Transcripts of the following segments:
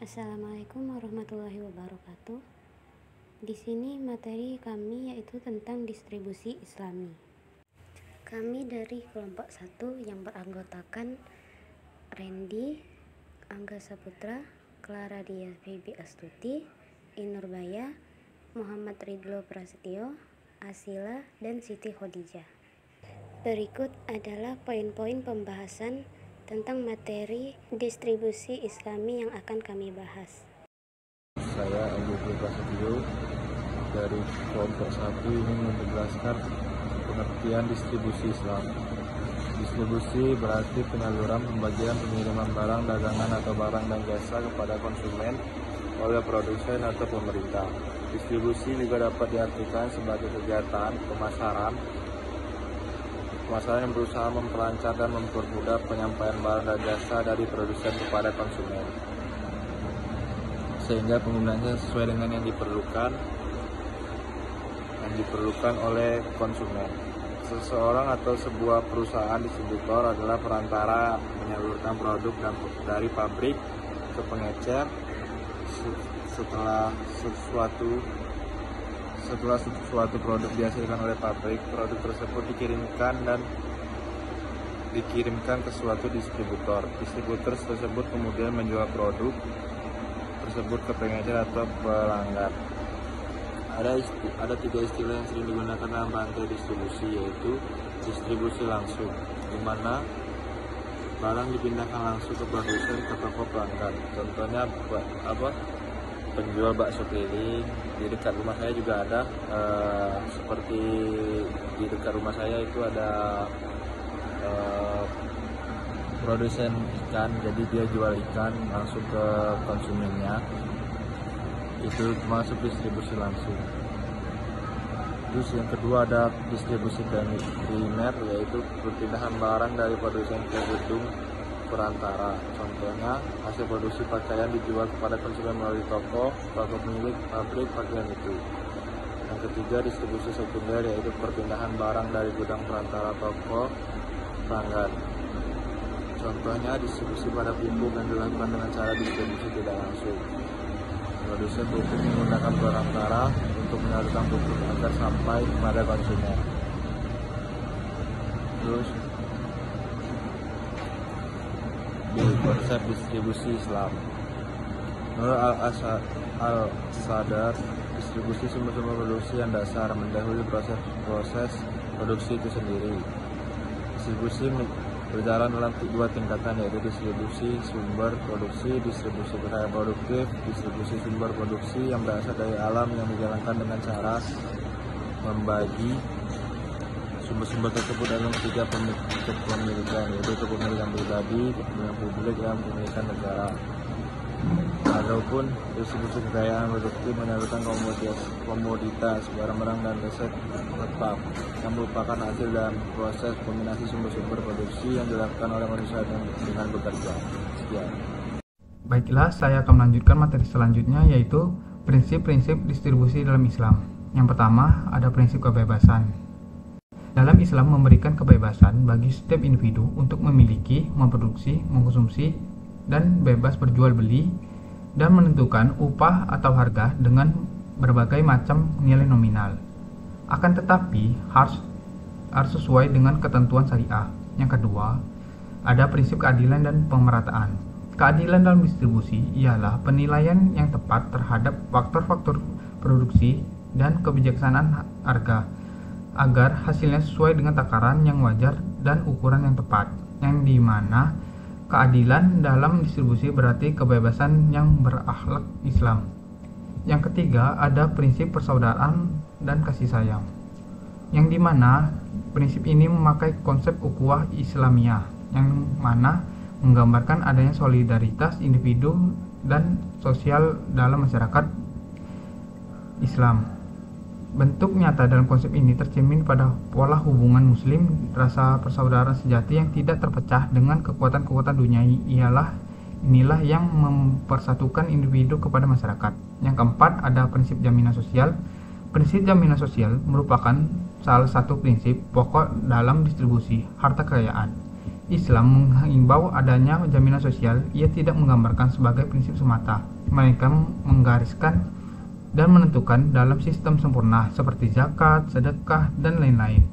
Assalamualaikum warahmatullahi wabarakatuh. Di sini materi kami yaitu tentang distribusi Islami. Kami dari kelompok 1 yang beranggotakan Randy, Angga Saputra, Clara Dia Febi Astuti, Inurbaya, Muhammad Ridlo Prasetyo, Asila, dan Siti Khadijah. Berikut adalah poin-poin pembahasan tentang materi distribusi Islami yang akan kami bahas. Saya Angga Prasetyo dari kelompok 1 ingin menjelaskan pengertian distribusi Islam. Distribusi berarti penyaluran, pembagian, pengiriman barang, dagangan atau barang dan jasa kepada konsumen oleh produsen atau pemerintah. Distribusi juga dapat diartikan sebagai kegiatan pemasaran yang berusaha memperlancar dan mempermudah penyampaian barang dan jasa dari produsen kepada konsumen, sehingga penggunaannya sesuai dengan yang diperlukan oleh konsumen. Seseorang atau sebuah perusahaan distributor adalah perantara menyalurkan produk dari pabrik ke pengecer. Setelah suatu produk dihasilkan oleh pabrik, produk tersebut dikirimkan ke suatu distributor. Distributor tersebut kemudian menjual produk tersebut ke pengecer atau pelanggan. Ada 3 istilah yang sering digunakan dalam rantai distribusi, yaitu distribusi langsung, di mana barang dipindahkan langsung ke produsen ke toko pelanggan. Contohnya penjual bakso keliling. Di dekat rumah saya juga ada, seperti di dekat rumah saya itu ada produsen ikan, jadi dia jual ikan langsung ke konsumennya. Itu masuk distribusi langsung. Terus yang kedua ada distribusi primer, yaitu perpindahan barang dari produsen ke gedung perantara. Contohnya, hasil produksi pakaian dijual kepada konsumen melalui toko pemilik pabrik pakaian itu. Yang ketiga, distribusi sekunder, yaitu perpindahan barang dari gudang perantara toko pelanggan. Contohnya, distribusi pada pupuk yang dilakukan dengan cara distribusi tidak langsung. Produsen pupuk menggunakan perantara untuk menyalurkan pupuk agar sampai kepada konsumen. Terus di konsep distribusi Islam, menurut Al-Sadar, distribusi sumber-sumber produksi yang dasar mendahului proses produksi itu sendiri. Distribusi berjalan dalam 2 tingkatan, yaitu distribusi sumber produksi, distribusi berkaya produktif. Distribusi sumber produksi yang berasal dari alam yang dijalankan dengan cara membagi sumber-sumber tersebut dalam 3 kepemilikan, yaitu kepemilikan pribadi, kepemilikan publik, dan kepemilikan negara. Adapun distribusi kekayaan produktif menyalurkan komoditas, barang-barang dan aset tetap yang merupakan hasil dan proses kombinasi sumber-sumber produksi yang dilakukan oleh manusia dengan bekerja. Sekian. Baiklah, saya akan melanjutkan materi selanjutnya, yaitu prinsip-prinsip distribusi dalam Islam. Yang pertama, ada prinsip kebebasan. Dalam Islam memberikan kebebasan bagi setiap individu untuk memiliki, memproduksi, mengkonsumsi, dan bebas berjual beli dan menentukan upah atau harga dengan berbagai macam nilai nominal. Akan tetapi harus sesuai dengan ketentuan syariah. Yang kedua, ada prinsip keadilan dan pemerataan. Keadilan dalam distribusi ialah penilaian yang tepat terhadap faktor-faktor produksi dan kebijaksanaan harga, agar hasilnya sesuai dengan takaran yang wajar dan ukuran yang tepat, yang dimana keadilan dalam distribusi berarti kebebasan yang berakhlak Islam. Yang ketiga, ada prinsip persaudaraan dan kasih sayang, yang dimana prinsip ini memakai konsep ukhuwah Islamiyah, yang mana menggambarkan adanya solidaritas individu dan sosial dalam masyarakat Islam. Bentuk nyata dalam konsep ini tercermin pada pola hubungan muslim, rasa persaudaraan sejati yang tidak terpecah dengan kekuatan-kekuatan duniawi. Inilah yang mempersatukan individu kepada masyarakat. Yang keempat, ada prinsip jaminan sosial. Prinsip jaminan sosial merupakan salah satu prinsip pokok dalam distribusi harta kekayaan, Islam mengimbau adanya jaminan sosial. Ia tidak menggambarkan sebagai prinsip semata, melainkan menggariskan dan menentukan dalam sistem sempurna seperti zakat, sedekah, dan lain-lain.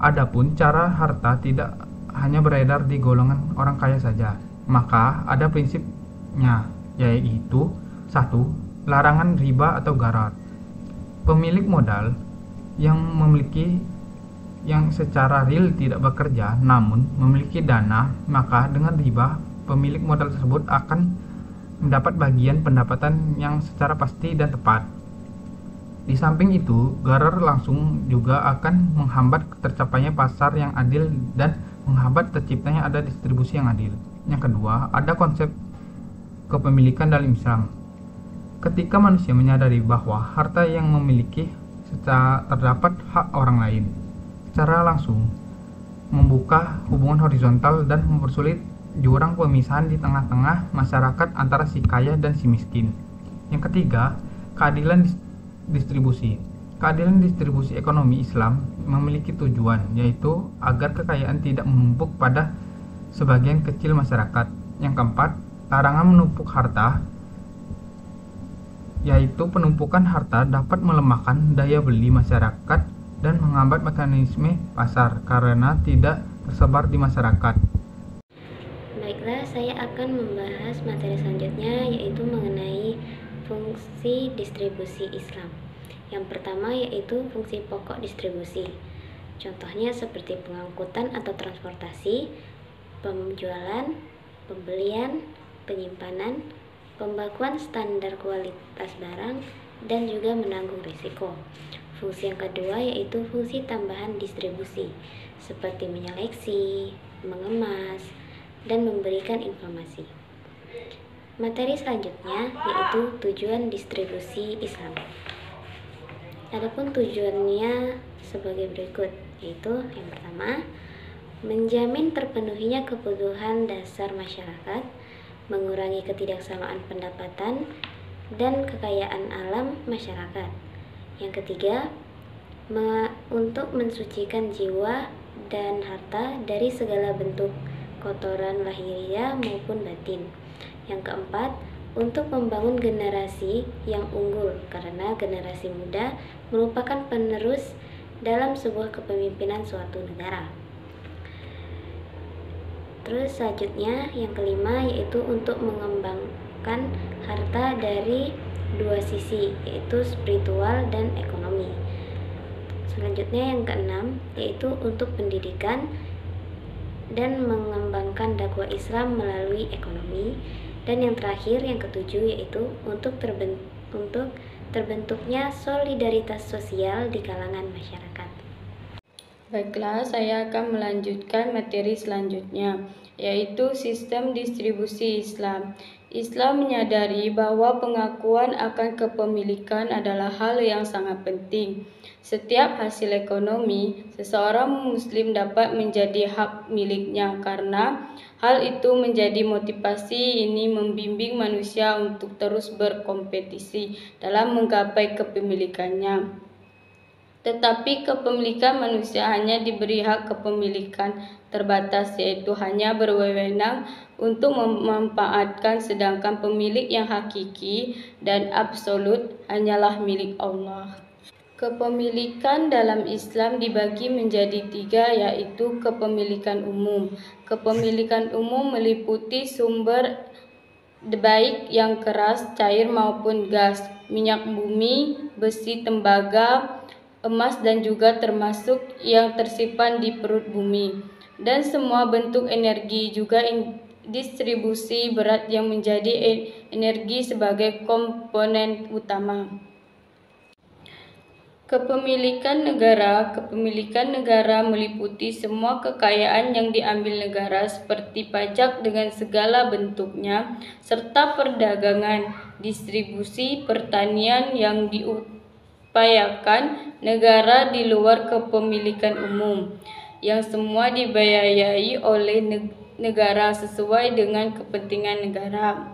Adapun cara harta tidak hanya beredar di golongan orang kaya saja, maka ada prinsipnya, yaitu 1. Larangan riba atau gharar. Pemilik modal yang secara real tidak bekerja namun memiliki dana, maka dengan riba pemilik modal tersebut akan mendapat bagian pendapatan yang secara pasti dan tepat. Di samping itu, gharar langsung juga akan menghambat tercapainya pasar yang adil dan menghambat terciptanya ada distribusi yang adil. Yang kedua, ada konsep kepemilikan dalam Islam. Ketika manusia menyadari bahwa harta yang memiliki secara terdapat hak orang lain, secara langsung membuka hubungan horizontal dan mempersulit jurang pemisahan di tengah-tengah masyarakat antara si kaya dan si miskin. Yang ketiga, keadilan distribusi. Keadilan distribusi ekonomi Islam memiliki tujuan, yaitu agar kekayaan tidak menumpuk pada sebagian kecil masyarakat. Yang keempat, larangan menumpuk harta, yaitu penumpukan harta dapat melemahkan daya beli masyarakat dan menghambat mekanisme pasar karena tidak tersebar di masyarakat. Baiklah, saya akan membahas materi selanjutnya, yaitu mengenai fungsi distribusi Islam. Yang pertama yaitu fungsi pokok distribusi. Contohnya seperti pengangkutan atau transportasi, penjualan, pembelian, penyimpanan, pembakuan standar kualitas barang, dan juga menanggung risiko. Fungsi yang kedua yaitu fungsi tambahan distribusi, seperti menyeleksi, mengemas, dan memberikan informasi. Materi selanjutnya yaitu tujuan distribusi Islam. Adapun tujuannya sebagai berikut, yaitu yang pertama, menjamin terpenuhinya kebutuhan dasar masyarakat, mengurangi ketidaksamaan pendapatan dan kekayaan alam masyarakat. Yang ketiga, untuk mensucikan jiwa dan harta dari segala bentuk kotoran lahiriah maupun batin. Yang keempat, untuk membangun generasi yang unggul, karena generasi muda merupakan penerus dalam sebuah kepemimpinan suatu negara. Terus selanjutnya yang kelima yaitu untuk mengembangkan harta dari dua sisi, yaitu spiritual dan ekonomi. Selanjutnya yang keenam yaitu untuk pendidikan dan mengembangkan dakwah Islam melalui ekonomi. Dan yang terakhir yang ketujuh yaitu untuk terbentuknya solidaritas sosial di kalangan masyarakat. Baiklah, saya akan melanjutkan materi selanjutnya, yaitu sistem distribusi Islam. Islam menyadari bahwa pengakuan akan kepemilikan adalah hal yang sangat penting. Setiap hasil ekonomi, seseorang Muslim dapat menjadi hak miliknya karena hal itu menjadi motivasi ini membimbing manusia untuk terus berkompetisi dalam menggapai kepemilikannya. Tetapi kepemilikan manusia hanya diberi hak kepemilikan terbatas, yaitu hanya berwenang untuk memanfaatkan, sedangkan pemilik yang hakiki dan absolut hanyalah milik Allah. Kepemilikan dalam Islam dibagi menjadi tiga, yaitu kepemilikan umum. Kepemilikan umum meliputi sumber baik yang keras, cair maupun gas, minyak bumi, besi, tembaga, emas, dan juga termasuk yang tersimpan di perut bumi, dan semua bentuk energi, juga distribusi berat yang menjadi energi sebagai komponen utama. Kepemilikan negara meliputi semua kekayaan yang diambil negara seperti pajak dengan segala bentuknya, serta perdagangan, distribusi, pertanian yang diupayakan negara di luar kepemilikan umum, yang semua dibiayai oleh negara sesuai dengan kepentingan negara.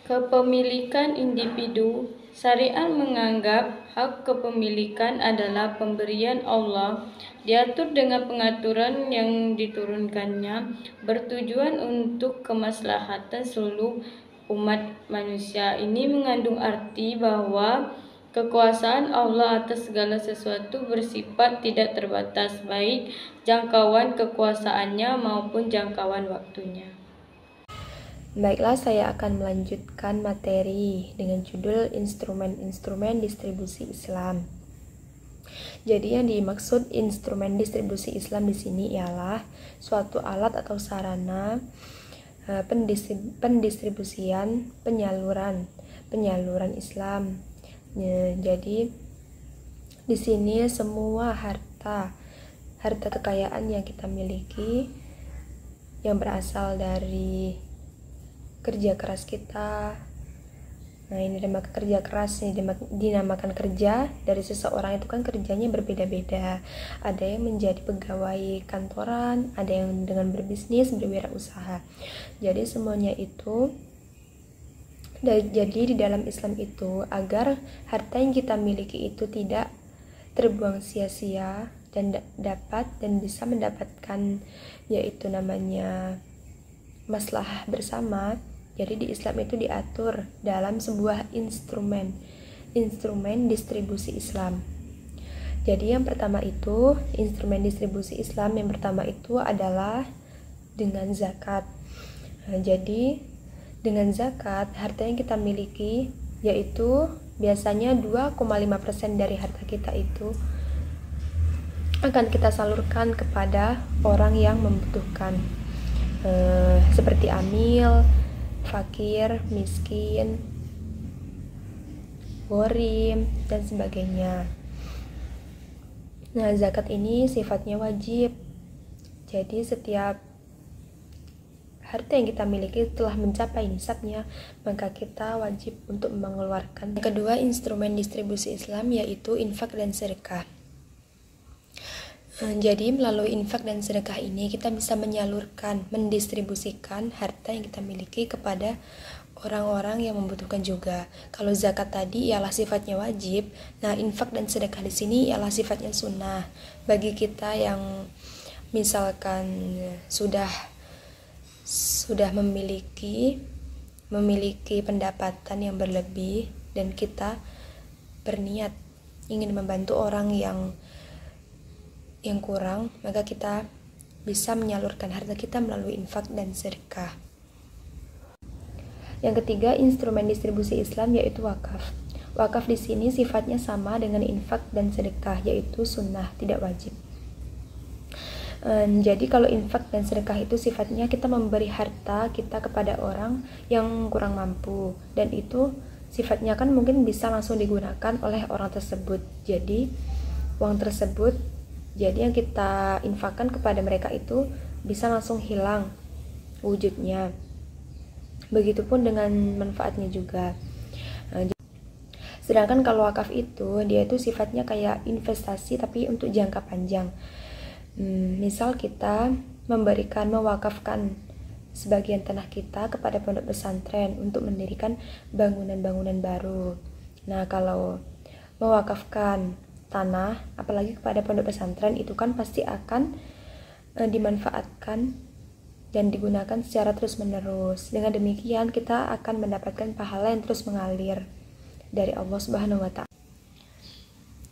Kepemilikan individu. Syariat menganggap hak kepemilikan adalah pemberian Allah, diatur dengan pengaturan yang diturunkannya, bertujuan untuk kemaslahatan seluruh umat manusia. Ini mengandung arti bahwa kekuasaan Allah atas segala sesuatu bersifat tidak terbatas, baik jangkauan kekuasaannya maupun jangkauan waktunya. Baiklah, saya akan melanjutkan materi dengan judul instrumen-instrumen distribusi Islam. Jadi yang dimaksud instrumen distribusi Islam di sini ialah suatu alat atau sarana pendistribusian, penyaluran Islam. Jadi di sini semua harta kekayaan yang kita miliki yang berasal dari kerja keras kita. Nah, ini dinamakan kerja keras, ini dinamakan kerja dari seseorang itu kan kerjanya berbeda-beda. Ada yang menjadi pegawai kantoran, ada yang dengan berbisnis, berwirausaha. Jadi semuanya itu jadi di dalam Islam itu agar harta yang kita miliki itu tidak terbuang sia-sia dan dapat dan bisa mendapatkan yaitu namanya maslahah bersama. Jadi di Islam itu diatur dalam sebuah instrumen distribusi Islam. Jadi yang pertama itu instrumen distribusi Islam yang pertama itu adalah dengan zakat. Nah, jadi dengan zakat harta yang kita miliki yaitu biasanya 2,5% dari harta kita itu akan kita salurkan kepada orang yang membutuhkan, seperti amil, fakir, miskin, ghorim, dan sebagainya. Nah, zakat ini sifatnya wajib. Jadi setiap harta yang kita miliki telah mencapai nisabnya, maka kita wajib untuk mengeluarkan. Yang kedua, instrumen distribusi Islam yaitu infak dan sedekah. Jadi melalui infak dan sedekah ini kita bisa menyalurkan, mendistribusikan harta yang kita miliki kepada orang-orang yang membutuhkan juga. Kalau zakat tadi ialah sifatnya wajib, nah infak dan sedekah di sini ialah sifatnya sunnah. Bagi kita yang misalkan sudah memiliki pendapatan yang berlebih dan kita berniat ingin membantu orang yang kurang, maka kita bisa menyalurkan harta kita melalui infak dan sedekah. Yang ketiga, instrumen distribusi Islam yaitu wakaf. Wakaf di sini sifatnya sama dengan infak dan sedekah, yaitu sunnah, tidak wajib. Jadi kalau infak dan sedekah itu sifatnya kita memberi harta kita kepada orang yang kurang mampu, dan itu sifatnya kan mungkin bisa langsung digunakan oleh orang tersebut. Jadi uang tersebut yang kita infakkan kepada mereka itu bisa langsung hilang wujudnya. Begitupun dengan manfaatnya juga. Sedangkan kalau wakaf itu dia itu sifatnya kayak investasi tapi untuk jangka panjang. Misal kita mewakafkan sebagian tanah kita kepada pondok pesantren untuk mendirikan bangunan-bangunan baru. Nah, kalau mewakafkan tanah apalagi kepada pondok pesantren itu kan pasti akan dimanfaatkan dan digunakan secara terus-menerus. Dengan demikian kita akan mendapatkan pahala yang terus mengalir dari Allah Subhanahu wa Ta'ala.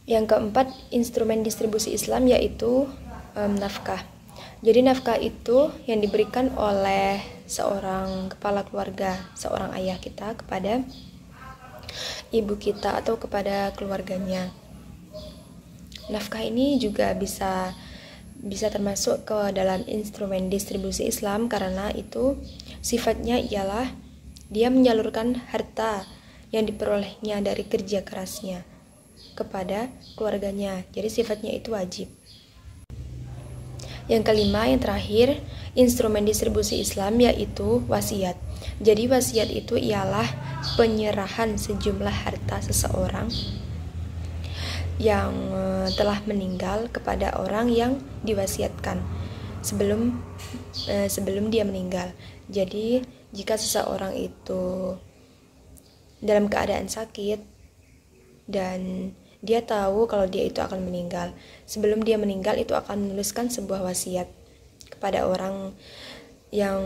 Yang keempat, instrumen distribusi Islam yaitu nafkah. Jadi nafkah itu yang diberikan oleh seorang kepala keluarga, seorang ayah kita kepada ibu kita atau kepada keluarganya. Nafkah ini juga bisa termasuk ke dalam instrumen distribusi Islam karena itu sifatnya ialah dia menyalurkan harta yang diperolehnya dari kerja kerasnya kepada keluarganya. Jadi sifatnya itu wajib. Yang kelima, yang terakhir, instrumen distribusi Islam yaitu wasiat. Jadi wasiat itu ialah penyerahan sejumlah harta seseorang yang telah meninggal kepada orang yang diwasiatkan sebelum dia meninggal. Jadi jika seseorang itu dalam keadaan sakit dan dia tahu kalau dia itu akan meninggal. Sebelum dia meninggal itu akan menuliskan sebuah wasiat kepada orang yang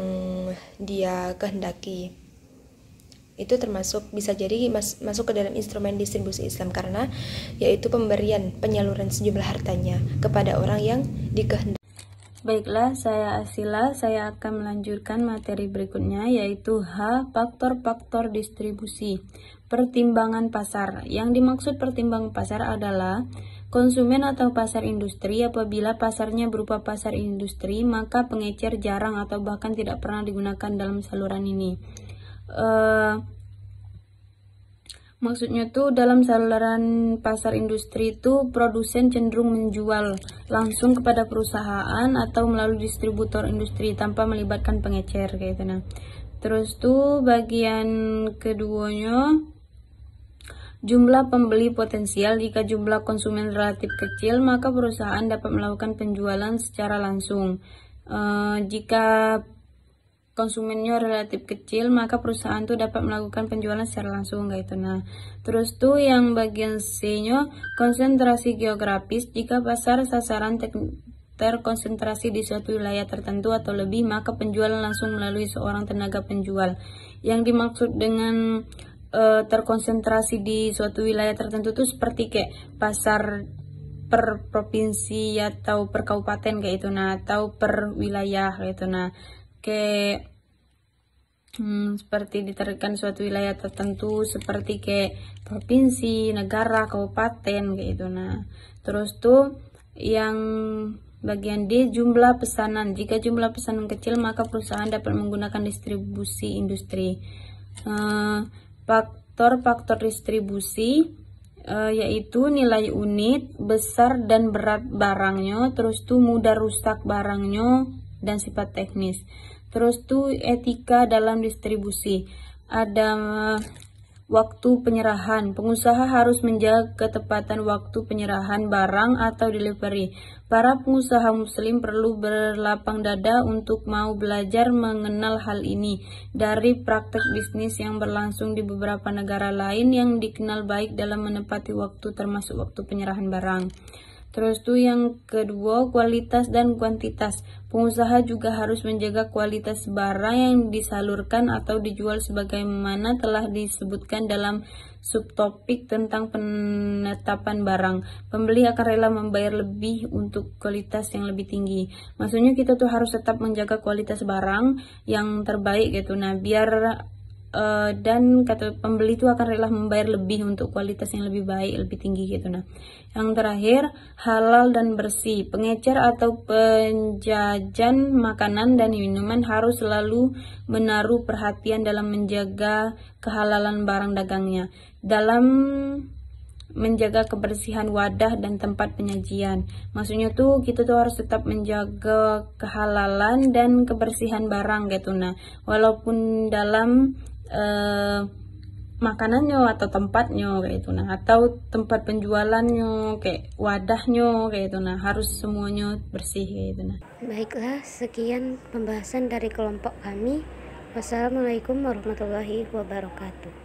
dia kehendaki. Itu termasuk bisa jadi masuk ke dalam instrumen distribusi Islam, karena yaitu pemberian, penyaluran sejumlah hartanya kepada orang yang dikehendaki. Baiklah, saya Asila, saya akan melanjutkan materi berikutnya, yaitu H. Faktor-faktor distribusi. Pertimbangan pasar. Yang dimaksud pertimbangan pasar adalah konsumen atau pasar industri. Apabila pasarnya berupa pasar industri, maka pengecer jarang atau bahkan tidak pernah digunakan dalam saluran ini. Maksudnya tuh dalam saluran pasar industri itu produsen cenderung menjual langsung kepada perusahaan atau melalui distributor industri tanpa melibatkan pengecer kayak gitu. Nah, terus tuh bagian keduanya, jumlah pembeli potensial. Jika jumlah konsumen relatif kecil, maka perusahaan dapat melakukan penjualan secara langsung. Jika konsumennya relatif kecil, maka perusahaan tuh dapat melakukan penjualan secara langsung gitu. Nah, terus tuh yang bagian C-nya, konsentrasi geografis. Jika pasar sasaran terkonsentrasi di suatu wilayah tertentu atau lebih, maka penjualan langsung melalui seorang tenaga penjual. Yang dimaksud dengan terkonsentrasi di suatu wilayah tertentu tuh seperti kayak pasar per provinsi atau per kabupaten kayak itu, nah, atau per wilayah kayak itu. Nah, kayak seperti diterapkan suatu wilayah tertentu seperti kayak provinsi, negara, kabupaten kayak gitu. Nah, terus tuh yang bagian D, jumlah pesanan. Jika jumlah pesanan kecil, maka perusahaan dapat menggunakan distribusi industri. Faktor-faktor distribusi yaitu nilai unit, besar dan berat barangnya, terus tuh mudah rusak barangnya, dan sifat teknis. Terus tuh etika dalam distribusi. Ada waktu penyerahan. Pengusaha harus menjaga ketepatan waktu penyerahan barang atau delivery. Para pengusaha muslim perlu berlapang dada untuk mau belajar mengenal hal ini dari praktek bisnis yang berlangsung di beberapa negara lain yang dikenal baik dalam menepati waktu, termasuk waktu penyerahan barang. Terus tuh yang kedua, kualitas dan kuantitas. Pengusaha juga harus menjaga kualitas barang yang disalurkan atau dijual sebagaimana telah disebutkan dalam subtopik tentang penetapan barang. Pembeli akan rela membayar lebih untuk kualitas yang lebih tinggi. Maksudnya kita tuh harus tetap menjaga kualitas barang yang terbaik gitu. Nah, biar dan kata pembeli itu akan rela membayar lebih untuk kualitas yang lebih baik, lebih tinggi gitu. Nah, yang terakhir, halal dan bersih. Pengecer atau penjajan makanan dan minuman harus selalu menaruh perhatian dalam menjaga kehalalan barang dagangnya, dalam menjaga kebersihan wadah dan tempat penyajian. Maksudnya tuh kita tuh harus tetap menjaga kehalalan dan kebersihan barang gitu. Nah, walaupun dalam makanannya atau tempatnya kayak itu, nah, atau tempat penjualannya kayak wadahnya kayak itu, nah, harus semuanya bersih kayak itu. Nah, Baiklah, sekian pembahasan dari kelompok kami. Wassalamualaikum warahmatullahi wabarakatuh.